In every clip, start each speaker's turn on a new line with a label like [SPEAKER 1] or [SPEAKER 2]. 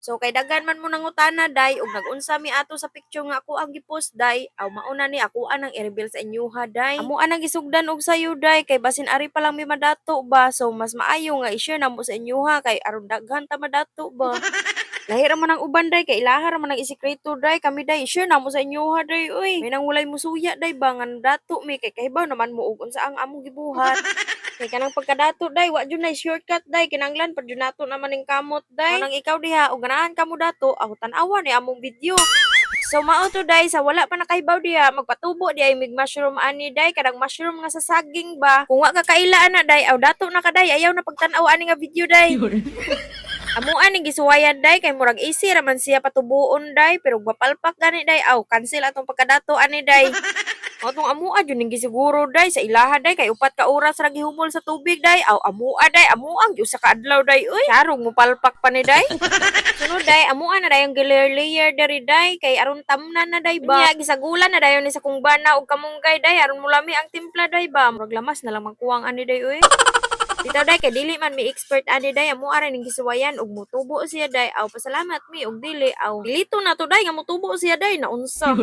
[SPEAKER 1] So kay daghan man mo nangutana day ug nag-unsa mi ato sa picture nga ako ang gipost day, aw mauna ni ako anang i-reveal sa inyoha day. Amo anang gisugdan og sayo day kay basin ari pa lang mi madato ba, so mas maayo nga i-share namo sa inyoha kay aron daghan ta madato ba. Lahi ra man ang uban day kay ilaha ra man ang isikreto day kami day i-share namo sa inyoha day uy. May nang walay musuya day ba nga dato mi kay kahibaw naman mo ug unsa ang among gibuhat. Kay kanang pagkadato day wa jud nay shortcut day kinanglan pud jud nato naman ning kamot day. Nang ikaw diha ug ganahan kamo dato ako tan-awa ni among video. So mao to day sa wala pa nakahibaw diha magpatubo di ay mig mushroom ani day kadang mushroom nga sa saging ba. Kung wa ka kaila ana day aw dato na ka day ayaw na pagtan-aw ani nga video day. Amuan ning gisuwayan day kay murag easy ra man siya patubuon day pero mapalpak gani day aw cancel atong pagkadato ani day. O tong amua jud ning gisiguro day sa ilaha day kay upat ka oras ra gihumol sa tubig day aw amua day amuang gyud sa kaadlaw day uy charong mo palpak pa ni day. Sunod day amua na day ang layer diri day kay aron tamnan na day ba. Nya gisagulan na dayon ni sa kung bana og kamunggay day aron mulami ang timpla day ba murag lamas na lang magkuwang ani day uy. Dito day kay dili man mi expert ani day amo ara ning gisuwayan ug mutubo siya day aw pasalamat mi ug dili aw dilito na to day nga mutubo siya day naunsa.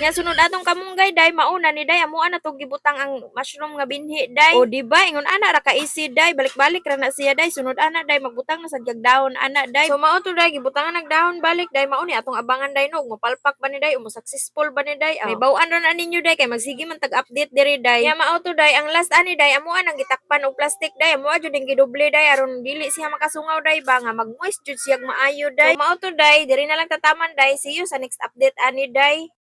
[SPEAKER 1] Nya sunod atong kamunggay day mauna ni day amo ana to gibutang ang mushroom nga binhi day. O di ba ingon ana ra ka easy day balik-balik ra na siya day sunod ana day magbutang na sad kag dahon ana day. So mao to day gibutangan nag dahon balik day mao ni atong abangan day no ug mapalpak ba ni day o mo successful ba ni day. May baw-an ra na ninyo day kay magsige man tag-update diri day. Nya mao to day ang last ani day amo anang gitakpan og plastic day mo jud ding gidoble day aron dili siya makasungaw day ba nga mag-moist jud siya maayo day. So, mao to day diri na lang tataman day see you sa next update ani day.